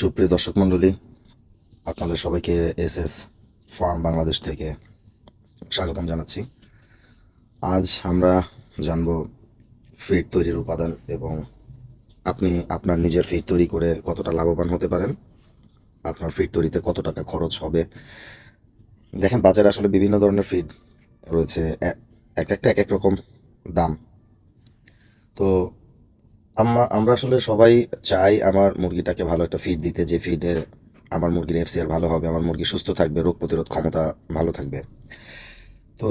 সুপ্রিয় দর্শক মণ্ডলী, আপনাদের সবাইকে এসএস ফার্ম বাংলাদেশ থেকে স্বাগতম জানাচ্ছি। আজ আমরা জানব ফিড তৈরির উপাদান এবং আপনি আপনার নিজের ফিড তৈরি করে কতটা লাভবান হতে পারেন, আপনার ফিড তৈরিতে কত টাকা খরচ হবে। দেখেন, বাজারে আসলে বিভিন্ন ধরনের ফিড রয়েছে, এক এক রকম দাম। তো আমরা আসলে সবাই চাই আমার মুরগিটাকে ভালো একটা ফিড দিতে, যে ফিডের আমার মুরগির এফসিআর ভালো হবে, আমার মুরগি সুস্থ থাকবে, রোগ প্রতিরোধ ক্ষমতা ভালো থাকবে। তো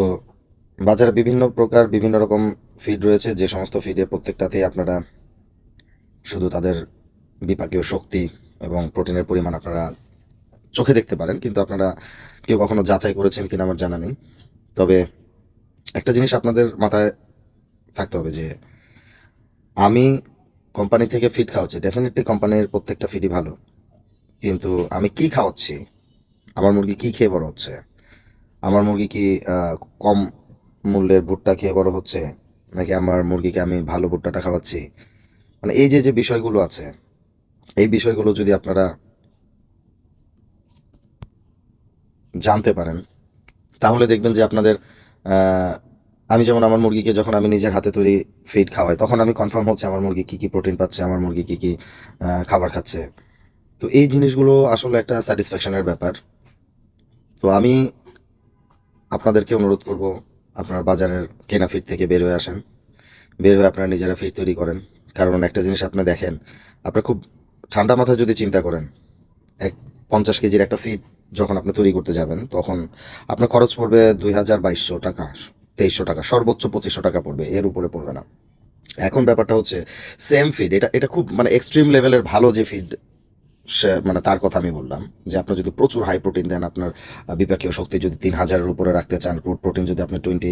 বাজারে বিভিন্ন প্রকার বিভিন্ন রকম ফিড রয়েছে, যে সমস্ত ফিডের প্রত্যেকটাতেই আপনারা শুধু তাদের বিপাকীয় শক্তি এবং প্রোটিনের পরিমাণ আপনারা চোখে দেখতে পারেন, কিন্তু আপনারা কেউ কখনো যাচাই করেছেন কিনা আমার জানা নেই। তবে একটা জিনিস আপনাদের মাথায় থাকতে হবে যে আমি কোম্পানি থেকে ফিড খাওয়াচ্ছি, ডেফিনেটলি কোম্পানির প্রত্যেকটা ফিডই ভালো, কিন্তু আমি কি খাওয়াচ্ছি, আমার মুরগি কি খেয়ে বড় হচ্ছে, আমার মুরগি কি কম মূল্যের ভুট্টা খেয়ে বড় হচ্ছে, নাকি আমার মুরগিকে আমি ভালো ভুট্টাটা খাওয়াচ্ছি, মানে এই যে যে বিষয়গুলো আছে, এই বিষয়গুলো যদি আপনারা জানতে পারেন তাহলে দেখবেন যে আপনাদের আহ, আমি যেমন আমার মুরগিকে যখন আমি নিজের হাতে তৈরি ফিড খাওয়াই, তখন আমি কনফার্ম হচ্ছে আমার মুরগি কী কী প্রোটিন পাচ্ছে, আমার মুরগি কী কী খাবার খাচ্ছে। তো এই জিনিসগুলো আসলে একটা স্যাটিসফ্যাকশনের ব্যাপার। তো আমি আপনাদেরকে অনুরোধ করব, আপনার বাজারের কেনা ফিড থেকে বের হয়ে আসেন, বের হয়ে আপনারা নিজেরা ফিড তৈরি করেন। কারণ একটা জিনিস আপনি দেখেন, আপনি খুব ঠান্ডা মাথায় যদি চিন্তা করেন, এক 50 কেজির একটা ফিড যখন আপনি তৈরি করতে যাবেন, তখন আপনার খরচ পড়বে 2200 টাকা, 2300 টাকা, সর্বোচ্চ 2500 টাকা পড়বে, এর উপরে পড়বে না। এখন ব্যাপারটা হচ্ছে সেম ফিড, এটা এটা খুব মানে এক্সট্রিম লেভেলের ভালো যে ফিড, সে মানে তার কথা আমি বললাম, যে আপনার যদি প্রচুর হাই প্রোটিন দেন, আপনার বিপাকীয় শক্তি যদি 3000-এর উপরে রাখতে চান, ক্রুড প্রোটিন যদি আপনি 20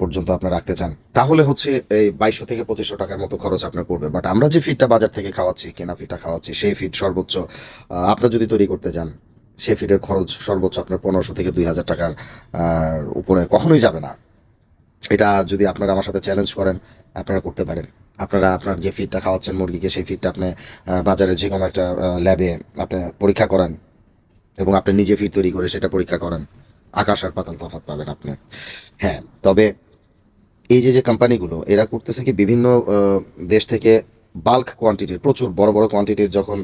পর্যন্ত আপনার রাখতে চান, তাহলে হচ্ছে এই 2200 থেকে 2500 টাকার মতো খরচ আপনার পড়বে। বাট আমরা যে ফিডটা বাজার থেকে খাওয়াচ্ছি, কেনা ফিডটা খাওয়াচ্ছি, সেই ফিড সর্বোচ্চ আপনার যদি তৈরি করতে যান, সেই ফিডের খরচ সর্বোচ্চ আপনার 1500 থেকে 2000 টাকার উপরে কখনোই যাবে না। এটা যদি আপনারা আমার সাথে চ্যালেঞ্জ করেন, আপনারা করতে পারেন। আপনারা আপনার যে ফিডটা খাওয়াচ্ছেন মুরগিকে, সেই ফিডটা আপনি বাজারে যে কোনো একটা ল্যাবে আপনি পরীক্ষা করান, এবং আপনি নিজে ফিড তৈরি করে সেটা পরীক্ষা করান, আকাশ আর পাতাল তফাৎ পাবেন আপনি। হ্যাঁ, তবে এই যে যে কোম্পানিগুলো এরা করতেছে কি, বিভিন্ন দেশ থেকে বাল্ক কোয়ান্টিটির, প্রচুর বড় বড় কোয়ান্টিটির যখন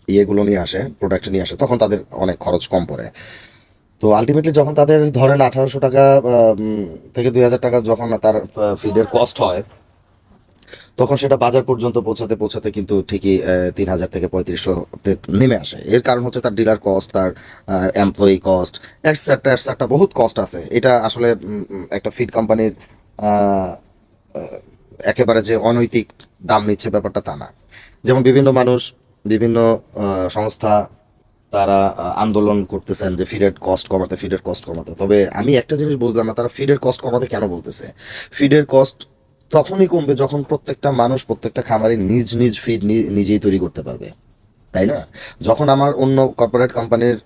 ইয়েগুলো নিয়ে আসে, প্রোডাক্ট নিয়ে আসে, তখন তাদের অনেক খরচ কম পড়ে। তো আলটিমেটলি যখন তাদের ধরেন 1800 টাকা থেকে 2000 টাকা যখন তার ফিডের কস্ট হয়, তখন সেটা বাজার পর্যন্ত পৌঁছাতে পৌঁছাতে কিন্তু ঠিকই 3000 থেকে 3500 নেমে আসে। এর কারণ হচ্ছে তার ডিলার কস্ট, তার এমপ্লয়ি কস্ট, এটসেট্রা এটসেট্রা, বহুত কস্ট আছে। এটা আসলে একটা ফিড কোম্পানির একেবারে যে অনৈতিক দাম নিচ্ছে ব্যাপারটা তা না। যেমন বিভিন্ন মানুষ, বিভিন্ন সংস্থা, তারা আন্দোলন করতেছেন যে ফিডের কস্ট কমাতে, ফিডের কস্ট কমাতে। তবে আমি একটা জিনিস বুঝলাম না, তারা ফিডের কস্ট কমাতে কেন বলতেছে। ফিডের কস্ট তখনই কমবে যখন প্রত্যেকটা মানুষ, প্রত্যেকটা খামারি নিজ নিজ ফিড নিজেই তৈরি করতে পারবে, তাই না? যখন আমার অন্য কর্পোরেট কোম্পানির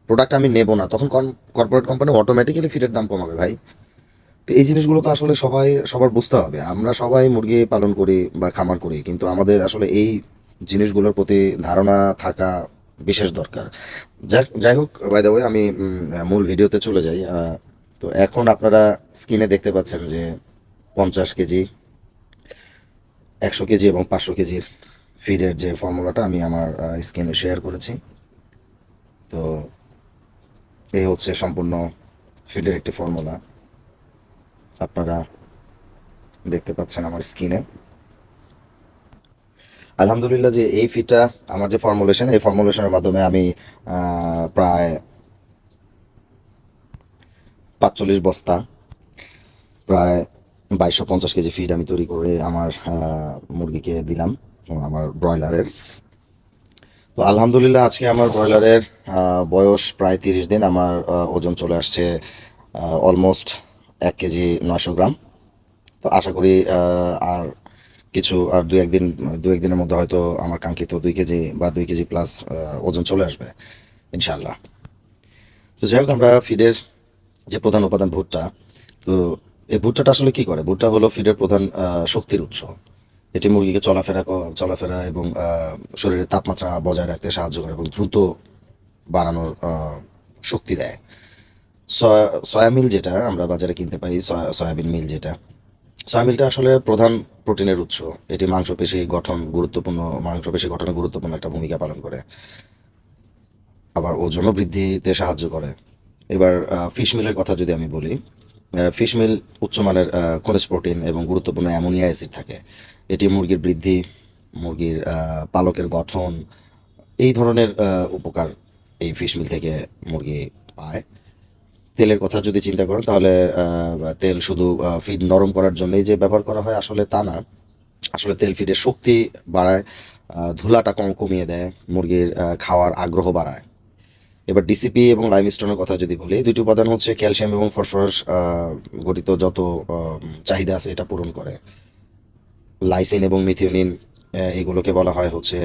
প্রোডাক্ট আমি নেব না, তখন কর্পোরেট কোম্পানি অটোমেটিক্যালি ফিডের দাম কমাবে ভাই। তো এই জিনিসগুলো তো আসলে সবার বুঝতে হবে। আমরা সবাই মুরগি পালন করি বা খামার করি, কিন্তু আমাদের আসলে এই জিনিসগুলোর প্রতি ধারণা থাকা বিশেষ দরকার। যাই হোক, বাই দ্য ওয়ে, আমি মূল ভিডিওতে চলে যাই। তো এখন আপনারা স্ক্রিনে দেখতে পাচ্ছেন যে 50 কেজি, 100 কেজি এবং 500 কেজির ফিডের যে ফর্মুলাটা আমি আমার স্ক্রিনে শেয়ার করেছি। তো এই হচ্ছে সম্পূর্ণ ফিডের একটি ফর্মুলা, আপনারা দেখতে পাচ্ছেন আমার স্ক্রিনে। আলহামদুলিল্লাহ, যে এই ফিডটা আমার যে ফর্মুলেশন, এই ফর্মুলেশনের মাধ্যমে আমি প্রায় 45 বস্তা, প্রায় 2250 কেজি ফিড আমি তৈরি করে আমার মুরগিকে দিলাম, আমার ব্রয়লারের। তো আলহামদুলিল্লাহ, আজকে আমার ব্রয়লারের বয়স প্রায় 30 দিন। আমার ওজন চলে আসছে অলমোস্ট 1 কেজি 900 গ্রাম। তো আশা করি আর কিছু আর দু একদিনের মধ্যে হয়তো আমার কাঙ্ক্ষিত 2 কেজি বা 2 কেজি প্লাস ওজন চলে আসবে ইনশাল্লাহ। তো যাই হোক, আমরা ফিডের যে প্রধান উপাদান ভুট্টা, তো এই ভুট্টাটা আসলে কি করে? ভুট্টা হলো ফিডের প্রধান শক্তির উৎস। এটি মুরগিকে চলাফেরা এবং শরীরের তাপমাত্রা বজায় রাখতে সাহায্য করে এবং দ্রুত বাড়ানোর শক্তি দেয়। সয়া মিল যেটা আমরা বাজারে কিনতে পাই, সয়াবিন মিল যেটা, সয়া মিলটা আসলে প্রধান প্রোটিনের উৎস। এটি মাংসপেশি গঠনে গুরুত্বপূর্ণ একটা ভূমিকা পালন করে, আবার ওজনও বৃদ্ধিতে সাহায্য করে। এবার ফিশ মিলের কথা যদি আমি বলি, ফিশ মিল উচ্চমানের খনিজ প্রোটিন এবং গুরুত্বপূর্ণ অ্যামোনিয়া অ্যাসিড থাকে। এটি মুরগির বৃদ্ধি, মুরগির পালকের গঠন, এই ধরনের উপকার এই ফিশ মিল থেকে মুরগি পায়। তেলের কথা যদি চিন্তা করেন তাহলে তেল শুধু ফিড নরম করার জন্যই যে ব্যবহার করা হয় আসলে তা না। আসলে তেল ফিডের শক্তি বাড়ায়, ধুলাটা কমিয়ে দেয়, মুরগির খাওয়ার আগ্রহ বাড়ায়। এবার ডিসিপি এবং লাইমস্টোনের কথা যদি বলি, দুটি উপাদান হচ্ছে ক্যালসিয়াম এবং ফসফরাস গঠিত যত চাহিদা আছে এটা পূরণ করে। লাইসিন এবং মিথিওনিন এগুলোকে বলা হয় হচ্ছে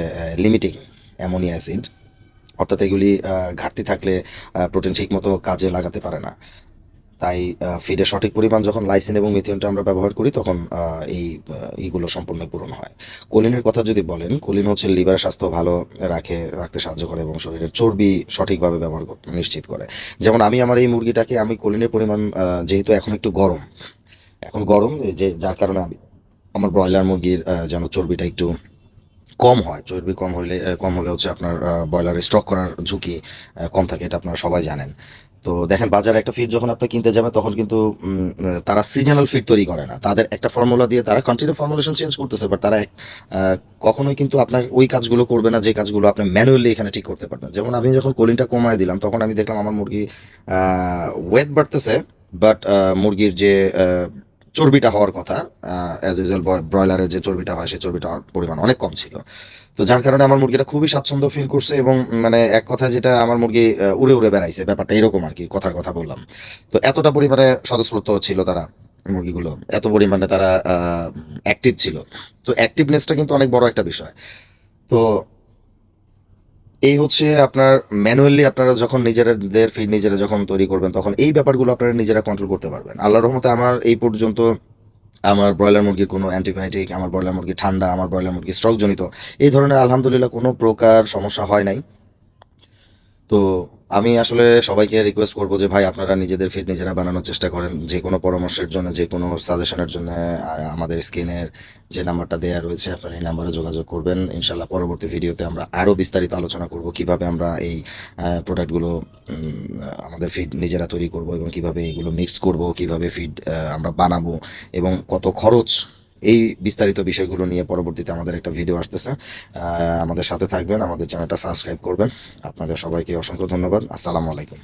লিমিটিং অ্যামোনিয়া অ্যাসিড, অর্থাৎ এগুলি ঘাটতি থাকলে প্রোটিন ঠিকমতো কাজে লাগাতে পারে না। তাই ফিডের সঠিক পরিমাণ যখন লাইসিন এবং মিথিওনটা আমরা ব্যবহার করি তখন এইগুলো সম্পূর্ণ পূরণ হয়। কোলিনের কথা যদি বলেন, কোলিন হচ্ছে লিভারের স্বাস্থ্য ভালো রাখতে সাহায্য করে এবং শরীরের চর্বি সঠিকভাবে ব্যবহার করতে নিশ্চিত করে। যেমন আমি আমার এই মুরগিটাকে আমি কোলিনের পরিমাণ যেহেতু এখন একটু গরম এই যে যার কারণে আমি আমার ব্রয়লার মুরগির যেন চর্বিটা একটু কম হয়। চর্বি কম হলে হচ্ছে আপনার ব্রয়লারের স্টক করার ঝুঁকি কম থাকে, এটা আপনারা সবাই জানেন। তো দেখেন বাজারে একটা ফিড যখন আপনি কিনতে যাবেন তখন কিন্তু তারা সিজনাল ফিড তৈরি করে না, তাদের একটা ফর্মুলা দিয়ে তারা কন্টিনিউ ফর্মুলেশন চেঞ্জ করতেছে, বাট তারা কখনোই কিন্তু আপনার ওই কাজগুলো করবে না যে কাজগুলো আপনি ম্যানুয়ালি এখানে ঠিক করতে পারবেন। যেমন আমি যখন কোলিনটা কমায় দিলাম তখন আমি দেখলাম আমার মুরগি ওয়েট বাড়তেছে, বাট মুরগির যে চর্বিটা হওয়ার কথা, অ্যাজ ইউজুয়াল ব্রয়লারের যে চর্বিটা হয় সেই চর্বিটা হওয়ার পরিমাণ অনেক কম ছিল। তো যার কারণে আমার মুরগিটা খুবই স্বাচ্ছন্দ্য ফিল করছে এবং মানে এক কথা যেটা আমার মুরগি উড়ে উড়ে বেড়াইছে, ব্যাপারটা এরকম আর কি, কথার কথা বললাম। তো এতটা পরিমাণে স্বতঃস্ফূর্ত ছিল তারা, মুরগিগুলো এত পরিমাণে তারা অ্যাক্টিভ ছিল। তো অ্যাক্টিভনেসটা কিন্তু অনেক বড় একটা বিষয়। তো এই হচ্ছে আপনার ম্যানুয়ালি আপনারা যখন নিজেদের ফিড নিজেরা যখন তৈরি করবেন তখন এই ব্যাপারগুলো আপনারা নিজেরা কন্ট্রোল করতে পারবেন। আল্লাহর রহমতে আমার এই পর্যন্ত আমার ব্রয়লার মুরগির কোনো অ্যান্টিবায়োটিক, আমার ব্রয়লার মুরগি ঠান্ডা, আমার ব্রয়লার মুরগি স্ট্রোকজনিত এই ধরনের আলহামদুলিল্লাহ কোনো প্রকার সমস্যা হয় নাই। তো আমি আসলে সবাইকে রিকোয়েস্ট করবো যে ভাই আপনারা নিজেদের ফিড নিজেরা বানানোর চেষ্টা করেন। যে কোনো পরামর্শের জন্য, যে কোনো সাজেশনের জন্য আমাদের স্ক্রিনের যে নাম্বারটা দেওয়া রয়েছে আপনারা এই নাম্বারে যোগাযোগ করবেন। ইনশাল্লাহ পরবর্তী ভিডিওতে আমরা আরও বিস্তারিত আলোচনা করব কিভাবে আমরা এই প্রোডাক্টগুলো আমাদের ফিড নিজেরা তৈরি করব এবং কিভাবে এগুলো মিক্স করব, কিভাবে ফিড আমরা বানাবো এবং কত খরচ। এই বিস্তারিত বিষয়গুলো নিয়ে পরবর্তীতে আমাদের একটা ভিডিও আসতেছে। আমাদের সাথে থাকবেন, আমাদের চ্যানেলটা সাবস্ক্রাইব করবেন। আপনাদের সবাইকে অসংখ্য ধন্যবাদ। আসসালামু আলাইকুম।